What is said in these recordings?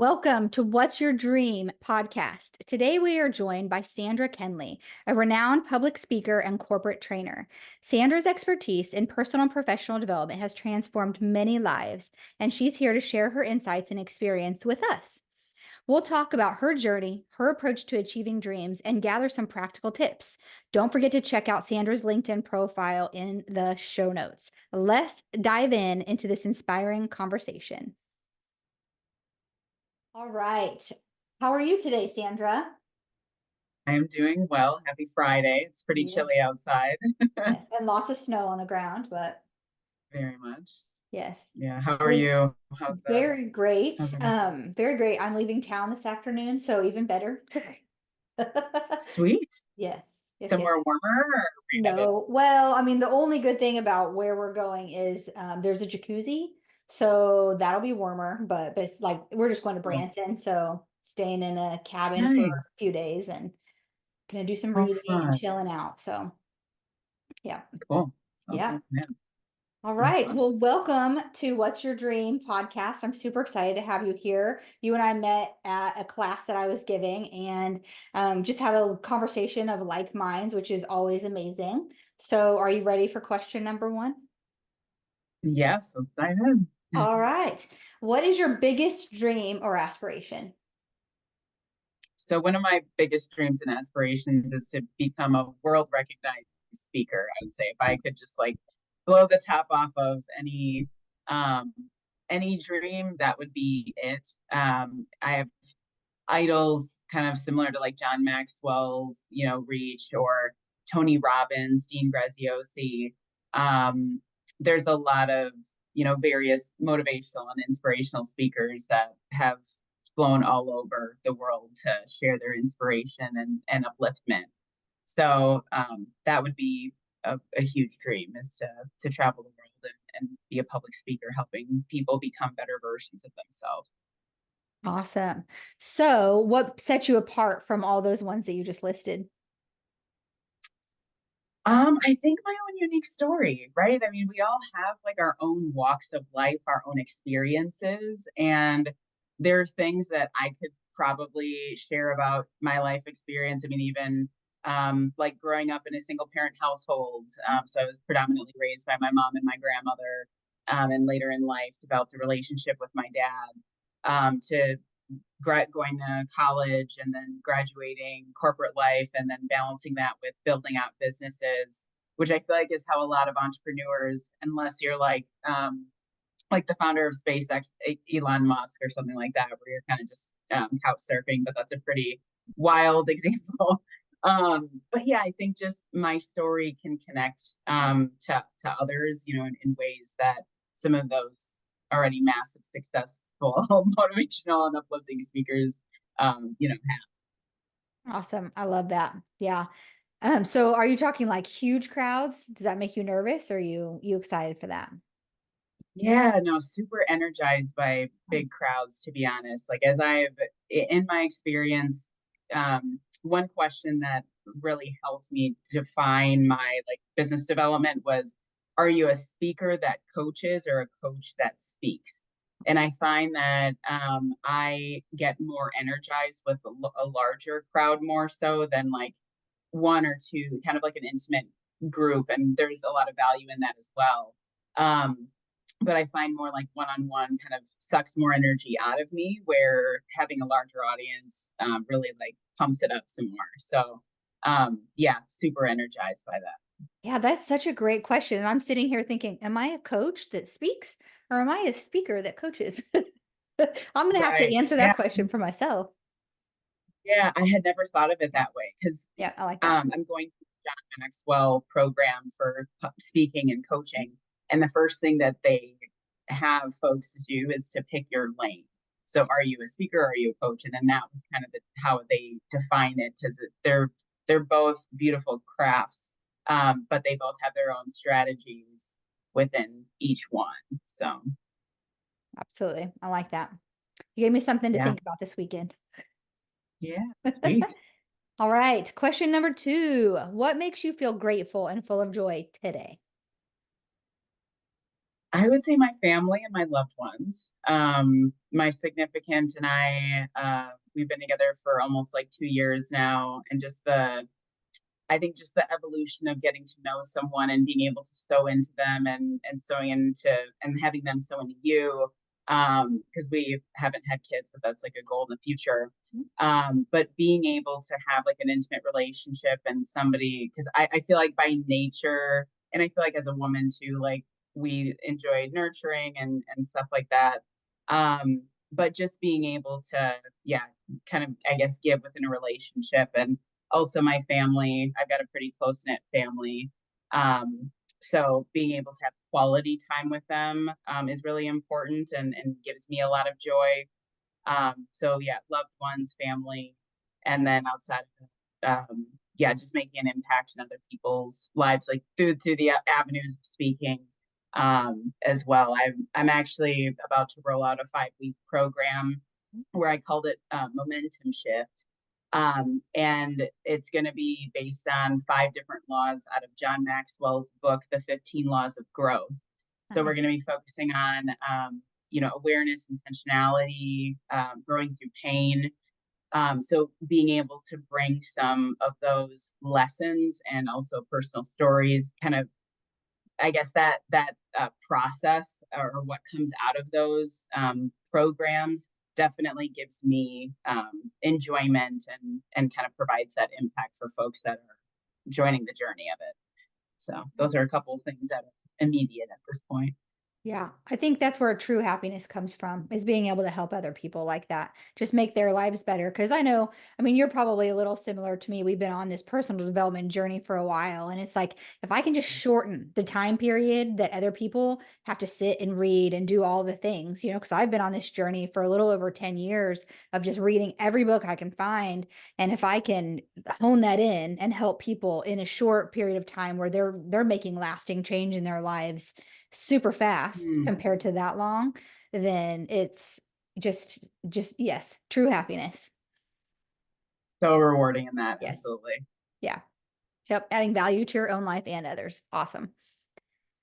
welcome to What's Your Dream podcast. Today we are joined by Sandra Kenley, a renowned public speaker and corporate trainer. Sandra's expertise in personal and professional development has transformed many lives, and she's here to share her insights and experience with us. We'll talk about her journey, her approach to achieving dreams, and gather some practical tips. Don't forget to check out Sandra's LinkedIn profile in the show notes. Let's dive into this inspiring conversation. All right. How are you today, Sandra? I am doing well. Happy Friday. It's pretty Yes. chilly outside. Yes, and lots of snow on the ground, but Very much. yes. Yeah. How are Well, you? very How's great. everything? Very great. I'm leaving town this afternoon, so even better. Sweet. Yes. Yes, yes. Somewhere warmer, or are you headed? No, well, I mean, the only good thing about where we're going is there's a jacuzzi, so that'll be warmer, but it's like we're just going to Oh, Branson, so staying in a cabin for a nice. few days and gonna do some Oh, reading and fun. chilling out. So yeah. Cool. Sounds Yeah. like that. All Oh, right. fun. Well, welcome to What's Your Dream podcast. I'm super excited to have you here. You and I met at a class that I was giving and just had a conversation of like minds, which is always amazing. So, are you ready for question number one? Yes, let's dive in. All right. What is your biggest dream or aspiration? So one of my biggest dreams and aspirations is to become a world recognized speaker. I would say if I could just like blow the top off of um any dream, that would be it. I have idols kind of similar to like John Maxwell's, reach, or Tony Robbins, Dean Graziosi. There's a lot of, various motivational and inspirational speakers that have flown all over the world to share their inspiration and upliftment. So that would be a huge dream, is to travel the world and be a public speaker, helping people become better versions of themselves. Awesome. So, what sets you apart from all those ones that you just listed? I think my own unique story, right? I mean, we all have like our own walks of life, our own experiences, and there are things that I could probably share about my life experience. I mean, even like growing up in a single parent household. So I was predominantly raised by my mom and my grandmother, and later in life developed a relationship with my dad. To going to college and then graduating, corporate life, and then balancing that with building out businesses, which I feel like is how a lot of entrepreneurs, unless you're like the founder of SpaceX, Elon Musk, or something like that, where you're kind of just couch surfing, but that's a pretty wild example. But yeah, I think just my story can connect to others, in ways that some of those already massive successful motivational and uplifting speakers, have. Awesome. I love that. Yeah. So are you talking like huge crowds? Does that make you nervous? Or are you excited for that? Yeah, no, super energized by big crowds, to be honest. Like, in my experience, one question that really helped me define my like business development was, are you a speaker that coaches or a coach that speaks? And I find that I get more energized with a larger crowd more so than like one or two, kind of like an intimate group. And there's a lot of value in that as well. Um, but I find more like one-on-one kind of sucks more energy out of me, where having a larger audience really like pumps it up some more. So yeah, super energized by that. Yeah, that's such a great question. And I'm sitting here thinking, am I a coach that speaks or am I a speaker that coaches? I'm going to have to Right. answer Yeah. that question for myself. Yeah. I had never thought of it that way, because Yeah, I like that. I'm going to the John Maxwell program for speaking and coaching. And the first thing that they have folks to do is to pick your lane. So are you a speaker? Or are you a coach? And then that was kind of how they define it, because they're both beautiful crafts, but they both have their own strategies within each one. So Absolutely. I like that. You gave me something to yeah, think about this weekend. yeah, sweet. All right. Question number two. What makes you feel grateful and full of joy today? I would say my family and my loved ones. My significant and I, we've been together for almost like 2 years now, and I think just the evolution of getting to know someone and being able to sow into them and sowing into and having them sow into you. Because we haven't had kids, but that's like a goal in the future. But being able to have like an intimate relationship and somebody, because I feel like by nature, and I feel like as a woman too, like we enjoy nurturing and stuff like that. But just being able to, yeah, kind of, I guess, give within a relationship and also my family. I've got a pretty close knit family. So being able to have quality time with them is really important and gives me a lot of joy. So yeah, loved ones, family, and then outside of it, yeah, just making an impact in other people's lives, like through the avenues of speaking as well. I'm actually about to roll out a 5 week program where I called it Momentum Shift. And it's going to be based on 5 different laws out of John Maxwell's book, The 15 Laws of Growth. So Nice. we're going to be focusing on, awareness, intentionality, growing through pain. So being able to bring some of those lessons and also personal stories, kind of, I guess that process or what comes out of those programs definitely gives me enjoyment and kind of provides that impact for folks that are joining the journey of it. So those are a couple of things that are immediate at this point. Yeah, I think that's where true happiness comes from, is being able to help other people like that, just make their lives better. Because I know, I mean, you're probably a little similar to me. We've been on this personal development journey for a while. And it's like, if I can just shorten the time period that other people have to sit and read and do all the things, because I've been on this journey for a little over 10 years of just reading every book I can find. And if I can hone that in and help people in a short period of time where they're making lasting change in their lives super fast Mm, compared to that long, then it's just yes, true happiness. so rewarding in that, Yes. absolutely. Yeah. Yep. Adding value to your own life and others. Awesome.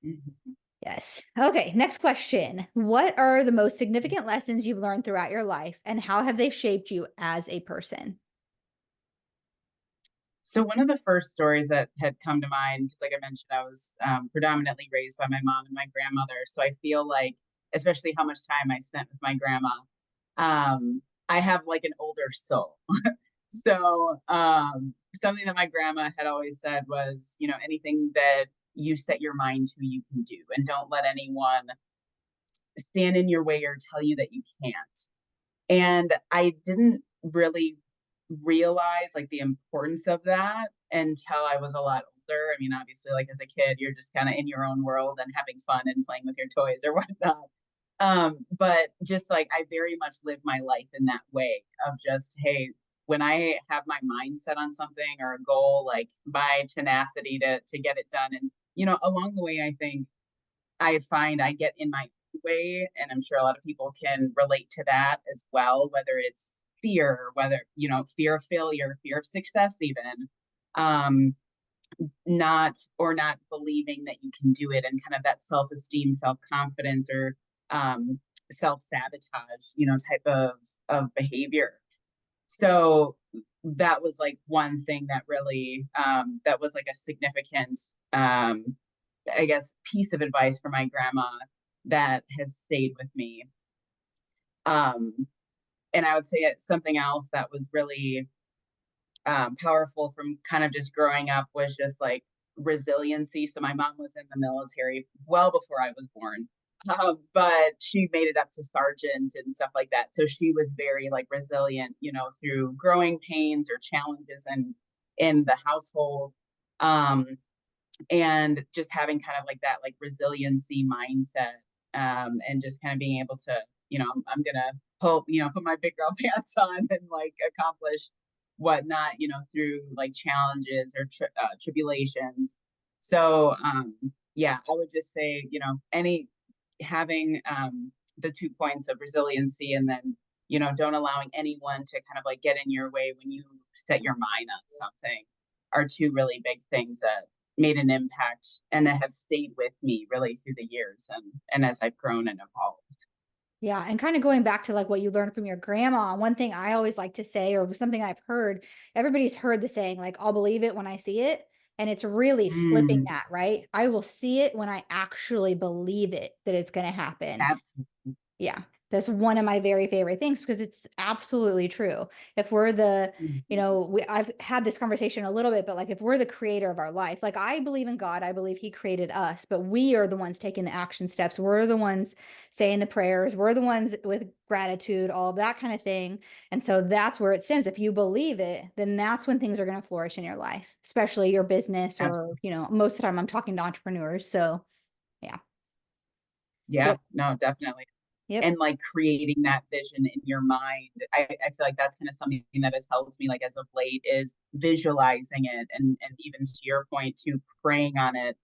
Mhm. Yes. Okay. Next question. What are the most significant lessons you've learned throughout your life, and how have they shaped you as a person? So one of the first stories that had come to mind, because like I mentioned, I was predominantly raised by my mom and my grandmother. So I feel like, especially how much time I spent with my grandma, I have like an older soul. So something that my grandma had always said was, anything that you set your mind to, you can do, and don't let anyone stand in your way or tell you that you can't. And I didn't really realize like the importance of that until I was a lot older. I mean, obviously, like as a kid, you're just kind of in your own world and having fun and playing with your toys or whatnot. But just like I very much live my life in that way of just, hey, when I have my mind set on something or a goal, like my tenacity to get it done. And, along the way, I think I find I get in my way, and I'm sure a lot of people can relate to that as well, whether it's fear, whether, fear of failure, fear of success, even. Um, not believing that you can do it and kind of that self-esteem, self-confidence, or um, self-sabotage, type of behavior. So that was like one thing that really that was like a significant I guess piece of advice from my grandma that has stayed with me. Um, and I would say it's something else that was really powerful from kind of just growing up was just like resiliency. So my mom was in the military well before I was born, but she made it up to sergeant and stuff like that. So she was very like resilient, through growing pains or challenges in the household. Um, and just having kind of like that like resiliency mindset and just kind of being able to I'm gonna put my big girl pants on and like accomplish whatnot through like challenges or tribulations. So yeah, I would just say any having the 2 points of resiliency, and then don't allowing anyone to kind of like get in your way when you set your mind on something, are two really big things that made an impact and that have stayed with me really through the years and as I've grown and evolved. Yeah, and kind of going back to like what you learned from your grandma, one thing I always like to say, or something I've heard, everybody's heard the saying, like, I'll believe it when I see it. And it's really flipping Mm, that, right? I will see it when I actually believe it that it's going to happen. absolutely. Yeah, that's one of my very favorite things because it's absolutely true. If we're the, Mhm. I've had this conversation a little bit, but like if we're the creator of our life, like I believe in God, I believe He created us, but we are the ones taking the action steps. We're the ones saying the prayers. We're the ones with gratitude, all of that kind of thing. And so that's where it stems. If you believe it, then that's when things are going to flourish in your life, especially your business or, Absolutely. most of the time I'm talking to entrepreneurs. So yeah. Yeah, Yep. no, definitely. Yep. And like creating that vision in your mind. I feel like that's kind of something that has helped me like as of late is visualizing it and even to your point to praying on it,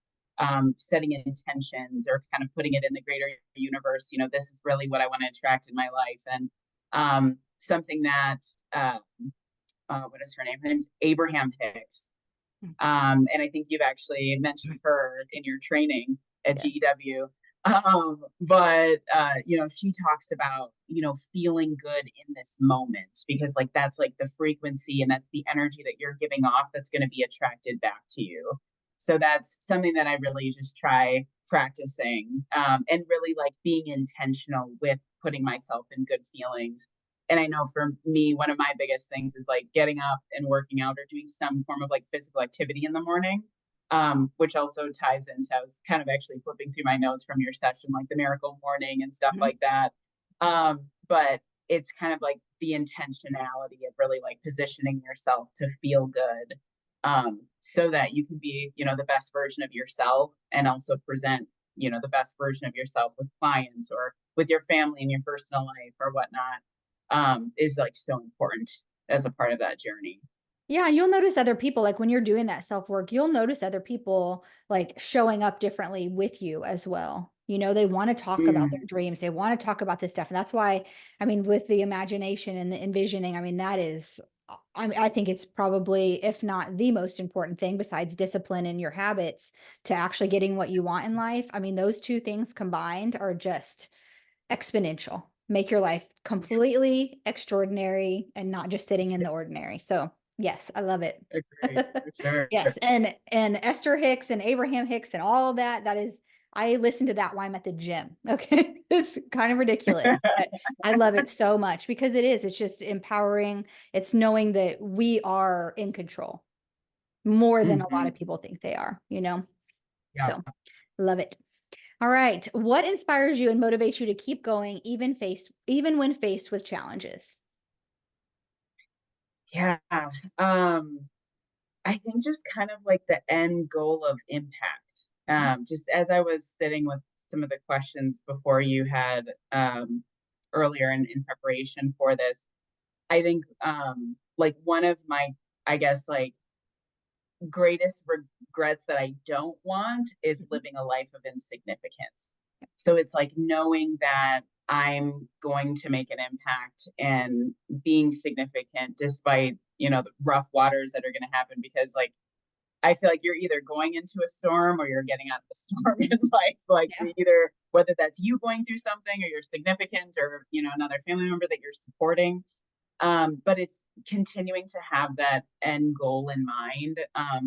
setting intentions or kind of putting it in the greater universe. This is really what I want to attract in my life. And something that what is her name? Her name's Abraham Hicks. And I think you've actually mentioned her in your training at Yeah. GEW. But she talks about, feeling good in this moment because like that's like the frequency and that's the energy that you're giving off that's going to be attracted back to you. So that's something that I really just try practicing and really like being intentional with putting myself in good feelings. And I know for me, one of my biggest things is like getting up and working out or doing some form of like physical activity in the morning, which also ties into, I was kind of actually flipping through my notes from your session, like the miracle morning and stuff Mhm. like that. But it's kind of like the intentionality of really like positioning yourself to feel good, so that you can be, the best version of yourself and also present, the best version of yourself with clients or with your family and your personal life or whatnot, is like so important as a part of that journey. Yeah, you'll notice other people, like when you're doing that self work, you'll notice other people like showing up differently with you as well. They want to talk about their Mm, dreams. They want to talk about this stuff. And that's why, I mean, with the imagination and the envisioning, I mean, that is, I think it's probably, if not the most important thing besides discipline in your habits to actually getting what you want in life. I mean, those two things combined are just exponential, make your life completely extraordinary and not just sitting in the ordinary. So yes, I love it. agree for sure. Yes, and Esther Hicks and Abraham Hicks and all that, that is, I listen to that while I'm at the gym. Okay. It's kind of ridiculous, but I love it so much because it's just empowering. It's knowing that we are in control more than a lot Hmm. of people think they are. Yeah. So love it. All right. What inspires you and motivates you to keep going even when faced with challenges? Yeah. Um, I think just kind of like the end goal of impact. Mhm. Just as I was sitting with some of the questions before you had, earlier in preparation for this, I think like one of my, I guess, like greatest regrets that I don't want is Mhm. living a life of insignificance. So it's like knowing that I'm going to make an impact and being significant despite, the rough waters that are going to happen because like I feel like you're either going into a storm or you're getting out of the storm in life. Like Yeah. either whether that's you going through something or you're significant or, another family member that you're supporting, but it's continuing to have that end goal in mind,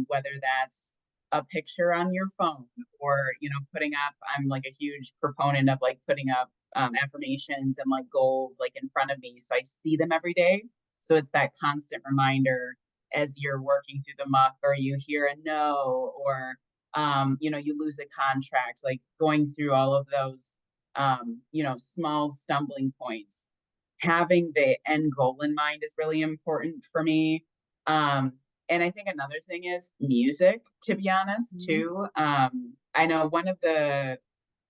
whether that's a picture on your phone or, putting up, I'm like a huge proponent of like putting up affirmations and like goals like in front of me. So I see them every day. So it's that constant reminder as you're working through the muck or you hear a no or, you lose a contract, like going through all of those, small stumbling points, having the end goal in mind is really important for me. Um, and I think another thing is music, to be honest, Mhm. too. I know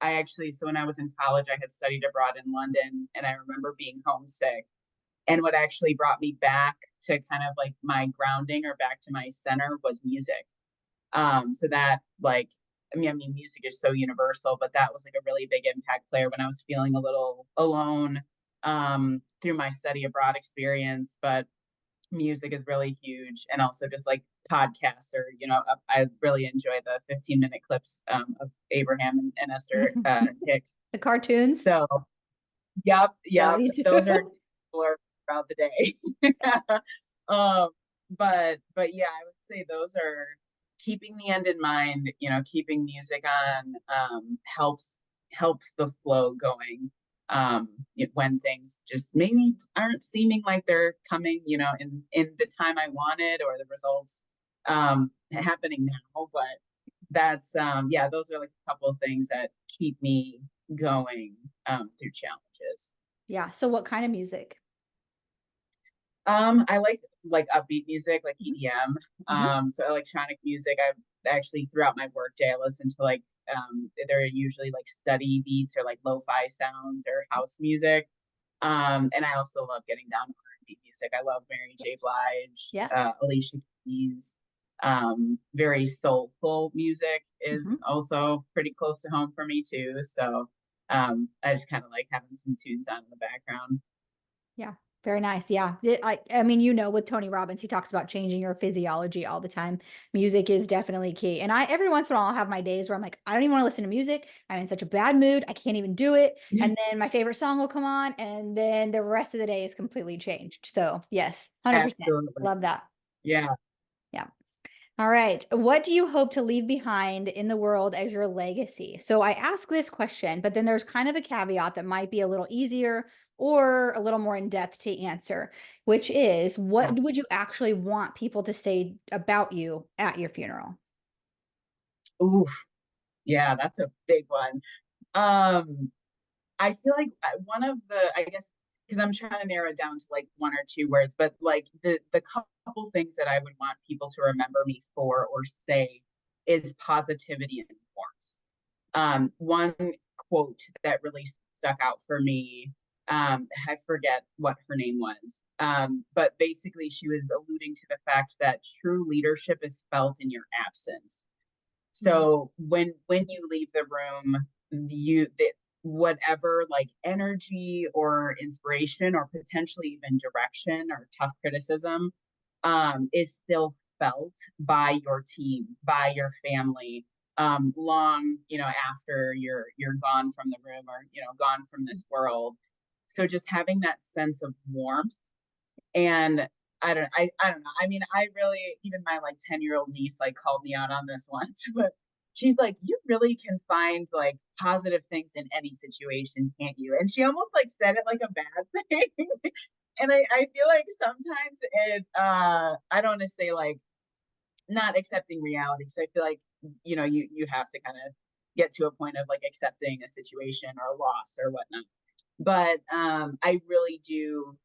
I actually, so when I was in college, I had studied abroad in London and I remember being homesick. And what actually brought me back to kind of like my grounding or back to my center was music. So that like, I mean, music is so universal, but that was like a really big impact player when I was feeling a little alone, through my study abroad experience. But music is really huge, and also just like podcasts or, I really enjoy the 15-minute clips of Abraham and Esther Hicks. The cartoons. So, yep, Yeah, yep, me too. those are throughout the day. um, but yeah, I would say those are keeping the end in mind. Keeping music on helps the flow going. When things just maybe aren't seeming like they're coming, in the time I wanted or the results happening now. But that's yeah, those are like a couple of things that keep me going through challenges. Yeah. So what kind of music? I like upbeat music, like EDM. Mm-hmm. So electronic music. I actually throughout my workday, I listen to like they're usually like study beats or like lo-fi sounds or house music. And I also love getting down to R&B music. I love Mary J. Blige, Yeah. Alicia Keys. Very soulful music Mm-hmm. is also pretty close to home for me too. So I just kind of like having some tunes on in the background. Yeah. Very nice. Yeah. With Tony Robbins, he talks about changing your physiology all the time. Music is definitely key. And every once in a while, I'll have my days where I'm like, I don't even want to listen to music. I'm in such a bad mood. I can't even do it. And then my favorite song will come on, and then the rest of the day is completely changed. So, yes, 100%. Absolutely. Love that. Yeah. Yeah. All right. What do you hope to leave behind in the world as your legacy? So I ask this question, but then there's kind of a caveat that might be a little easier or a little more in depth to answer, which is what would you actually want people to say about you at your funeral? Oof. Yeah, that's a big one. Um, I feel like one of the, I guess, because I'm trying to narrow it down to like one or two words, but like the couple things that I would want people to remember me for or say is positivity and warmth. One quote that really stuck out for me, I forget what her name was, but basically she was alluding to the fact that true leadership is felt in your absence. Mhm. So when you leave the room, whatever like energy or inspiration or potentially even direction or tough criticism is still felt by your team, by your family, long after you're gone from the room or gone from this world. So just having that sense of warmth and I don't know. I mean, I really even my like 10-year-old niece like called me out on this once, but she's like, you really can find like positive things in any situation, can't you? And she almost like said it like a bad thing. And I feel like sometimes I don't want to say like not accepting reality. So I feel like, you have to kind of get to a point of like accepting a situation or a loss or whatnot. But I really do,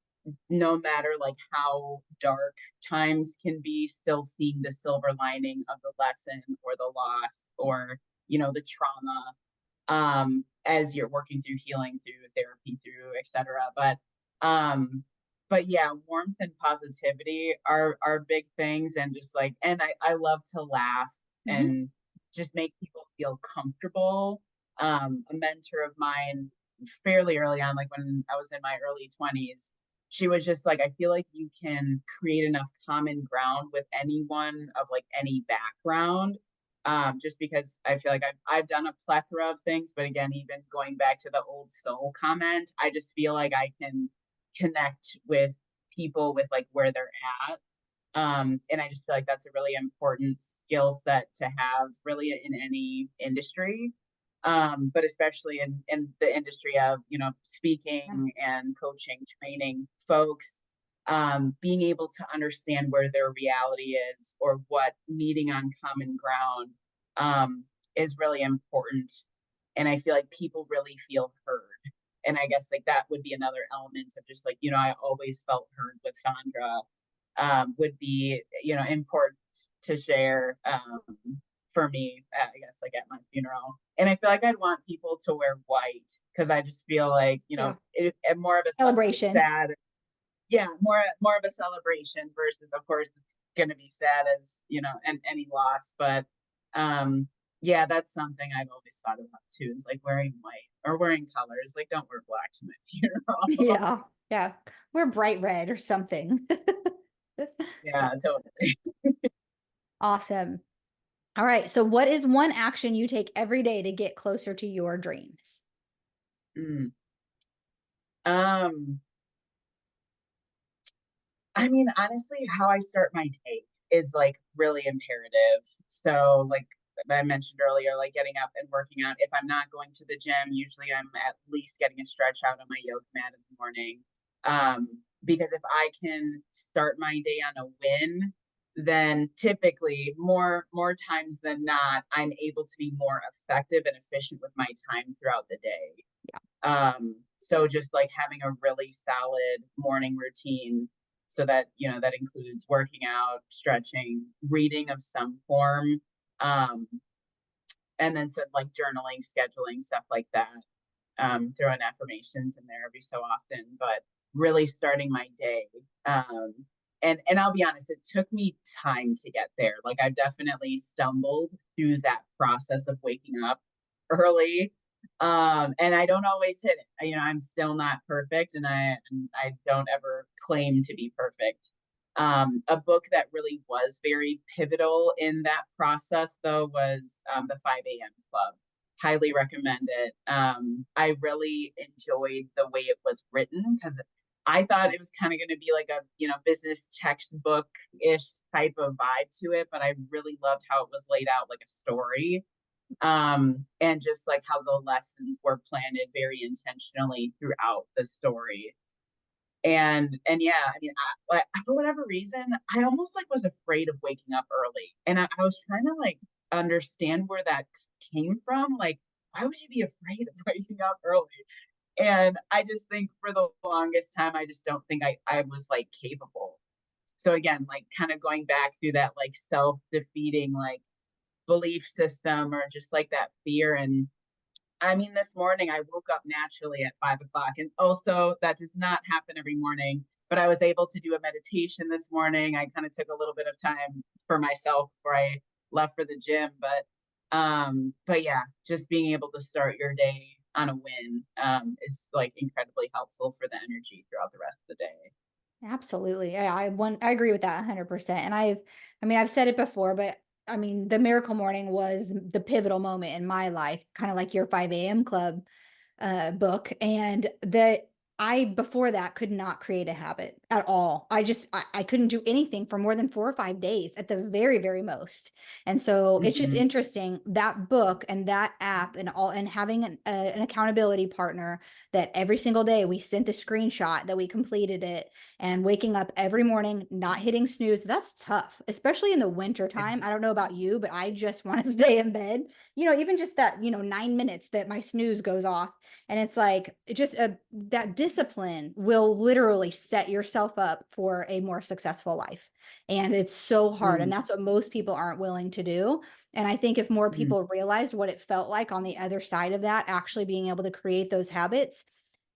no matter like how dark times can be, still seeing the silver lining of the lesson or the loss or the trauma, as you're working through healing through therapy through etc. But yeah, warmth and positivity are big things, and just like, and I love to laugh Mhm. and just make people feel comfortable. A mentor of mine fairly early on, like when I was in my early 20s, she was just like, I feel like you can create enough common ground with anyone of like any background. Just because I feel like I've done a plethora of things, but again, even going back to the old soul comment, I just feel like I can connect with people with like where they're at. And I just feel like that's a really important skill set to have really in any industry. But especially in the industry of, Yeah. speaking and coaching, training folks, being able to understand where their reality is or what meeting on common ground is really important. And I feel like people really feel heard. And I guess like that would be another element of just like, I always felt heard with Sandra, would be, important to share, for me, I guess, like at my funeral. And I feel like I'd want people to wear white because I just feel like, Yeah. more of a Celebration. sad, yeah, more of a celebration versus, of course, it's going to be sad as, and any loss. But yeah, that's something I've always thought about too, is like wearing white or wearing colors. Like, don't wear black to my funeral. Yeah. Yeah. We're bright red or something. Yeah, totally. Awesome. All right. So, what is one action you take every day to get closer to your dreams? Mm. Um, I mean, honestly, how I start my day is like really imperative. So, like I mentioned earlier, like getting up and working out. If I'm not going to the gym, usually I'm at least getting a stretch out on my yoga mat in the morning. Because if I can start my day on a win, then typically more times than not, I'm able to be more effective and efficient with my time throughout the day. So just like having a really solid morning routine so that, that includes working out, stretching, reading of some form, um, and then some like journaling, scheduling, stuff like that. Throwing affirmations in there every so often, but really starting my day. And I'll be honest, it took me time to get there. Like I've definitely stumbled through that process of waking up early. And I don't always hit it. I'm still not perfect, and I don't ever claim to be perfect. A book that really was very pivotal in that process, though, was the 5 a.m. Club. Highly recommend it. I really enjoyed the way it was written because I thought it was kind of going to be like a business textbook ish type of vibe to it, but I really loved how it was laid out like a story, and just like how the lessons were planted very intentionally throughout the story. And yeah, I mean, for whatever reason, I almost like was afraid of waking up early, and I was trying to like understand where that came from. Like, why would you be afraid of waking up early? And I just think for the longest time, I just don't think I was like capable. So again, like kind of going back through that like self defeating like belief system or just like that fear. And I mean, this morning I woke up naturally at 5 o'clock, and also that does not happen every morning. But I was able to do a meditation this morning. I kind of took a little bit of time for myself before I left for the gym. But yeah, just being able to start your day on a win is like incredibly helpful for the energy throughout the rest of the day. Absolutely. I agree with that 100%. And I mean, I've said it before, but I mean, the miracle morning was the pivotal moment in my life, kind of like your 5 a.m. club book. And that I before that could not create a habit at all. I couldn't do anything for more than 4 or 5 days at the very, very most. And so it's just Mm-hmm. interesting that book and that app and all, and having an accountability partner that every single day we sent the screenshot that we completed it, and waking up every morning not hitting snooze. That's tough, especially in the winter time. I don't know about you, but I just want to stay in bed, even just that, 9 minutes that my snooze goes off. And it's like, that discipline will literally set yourself up for a more successful life. And it's so hard. And Mm-hmm. that's what most people aren't willing to do. And I think if more Mm-hmm. people realized what it felt like on the other side of that, actually being able to create those habits,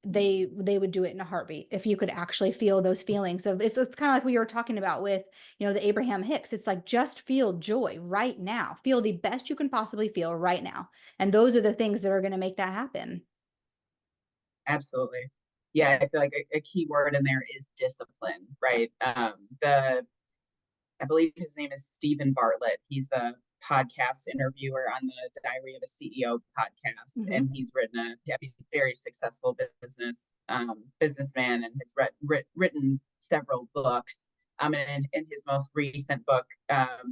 they would do it in a heartbeat. If you could actually feel those feelings of, it's kind of like we were talking about with, the Abraham Hicks. It's like, just feel joy right now, feel the best you can possibly feel right now. And those are the things that are going to make that happen. Absolutely. Yeah. Yeah, I feel like a key word in there is discipline, right? The I believe his name is Stephen Bartlett. He's the podcast interviewer on the Diary of a CEO podcast, Hmm. and he's written a very successful businessman, and has written several books. And in his most recent book,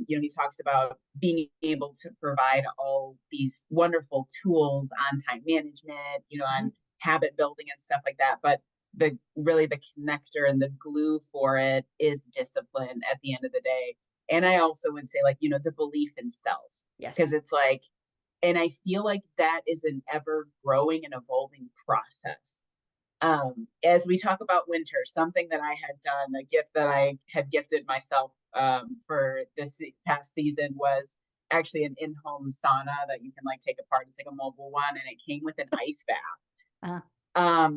he talks about being able to provide all these wonderful tools on time management, on habit building and stuff like that. But the connector and the glue for it is discipline at the end of the day. And I also would say, like, the belief in self, because Yes. it's like, and I feel like that is an ever growing and evolving process. As we talk about winter, something that I had done, a gift that I had gifted myself for this past season was actually an in-home sauna that you can like take apart. It's like a mobile one, and it came with an ice bath. uh,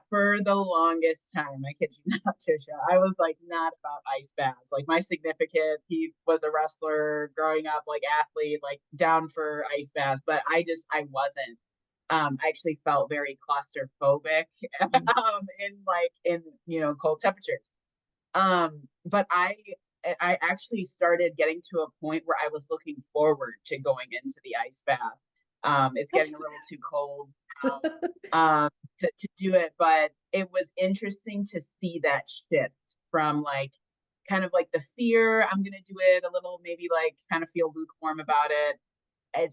For the longest time, I kid you not, Trisha, I was like not about ice baths. Like my significant, he was a wrestler growing up, like athlete, like down for ice baths, but I wasn't. I actually felt very claustrophobic in cold temperatures. But I actually started getting to a point where I was looking forward to going into the ice bath. It's That's getting a little too cold now, to do it, but it was interesting to see that shift from like kind of like the fear, I'm gonna do it a little, maybe like kind of feel lukewarm about it,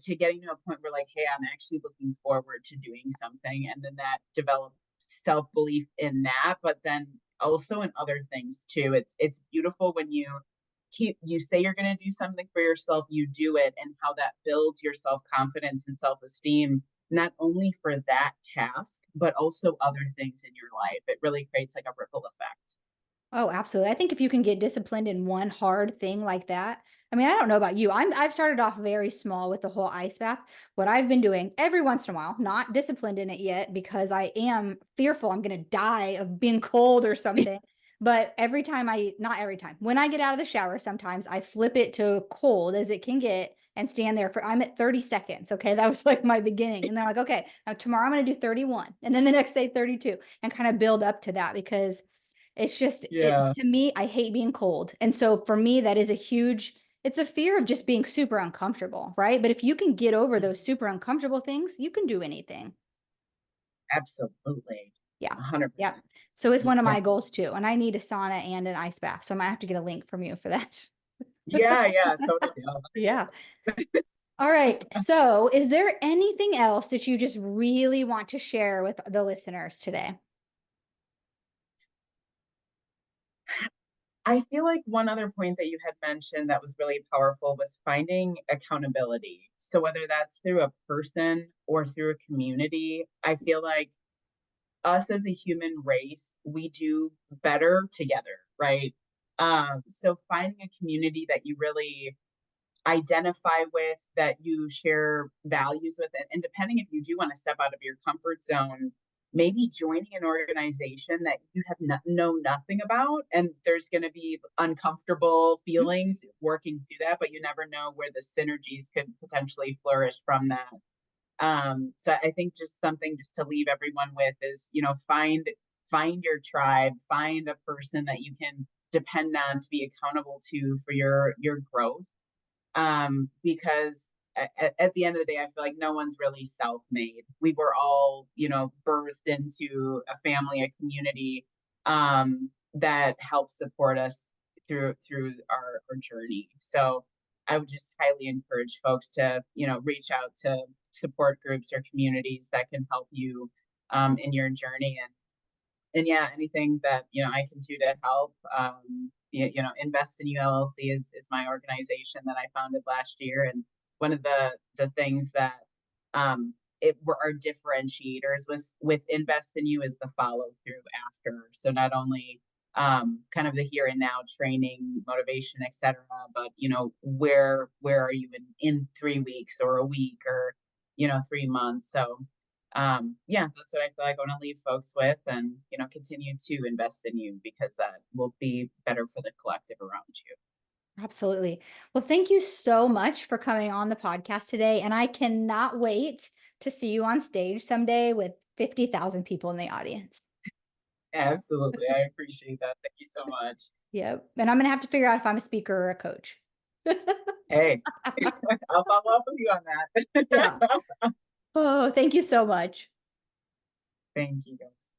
to getting to a point where like, hey, I'm actually looking forward to doing something, and then that developed self-belief in that, but then also in other things too. It's beautiful when you say you're going to do something for yourself, you do it, and how that builds your self-confidence and self-esteem, not only for that task but also other things in your life. It really creates like a ripple effect. Oh, absolutely. I think if you can get disciplined in one hard thing like that, I mean, I don't know about you. I've started off very small with the whole ice bath. What I've been doing every once in a while, not disciplined in it yet because I am fearful I'm going to die of being cold or something. But every time not every time, when I get out of the shower, sometimes I flip it to cold as it can get and stand there I'm at 30 seconds. Okay. That was like my beginning. And then I'm like, okay, now tomorrow I'm going to do 31 and then the next day 32 and kind of build up to that because it's just it Yeah, to me, I hate being cold. And so for me, that is a huge it's a fear of just being super uncomfortable, right? But if you can get over those super uncomfortable things, you can do anything. absolutely. Yeah. Yeah. 100%. So it's one of Yeah, my goals too. And I need a sauna and an ice bath. So I might have to get a link from you for that. yeah, totally. I'll Yeah. understand. All right. So is there anything else that you just really want to share with the listeners today? I feel like one other point that you had mentioned that was really powerful was finding accountability. So whether that's through a person or through a community, I feel like us as a human race, we do better together, right? So finding a community that you really identify with, that you share values with, and depending if you do want to step out of your comfort zone, maybe joining an organization that you have know nothing about, and there's going to be uncomfortable feelings working through that, but you never know where the synergies could potentially flourish from that. So I think just something just to leave everyone with is, find your tribe, find a person that you can depend on to be accountable to for your growth, because at the end of the day, I feel like no one's really self-made. We were all, birthed into a family, a community, that helps support us through our journey. So I would just highly encourage folks to, reach out to support groups or communities that can help you, in your journey. And yeah, anything that I can do to help. Invest in You LLC is my organization that I founded last year, and one of the things that it were our differentiators with Invest in You is the follow through after. So not only kind of the here and now training, motivation, etc., but where are you in 3 weeks or a week or 3 months? So yeah, that's what I feel like I want to leave folks with, and continue to invest in you because that will be better for the collective around you. Absolutely. Well, thank you so much for coming on the podcast today. And I cannot wait to see you on stage someday with 50,000 people in the audience. Absolutely, I appreciate that. Thank you so much. Yep. And I'm going to have to figure out if I'm a speaker or a coach. Hey, I'll follow up with you on Yeah. that. Oh, thank you so much. Thank you guys.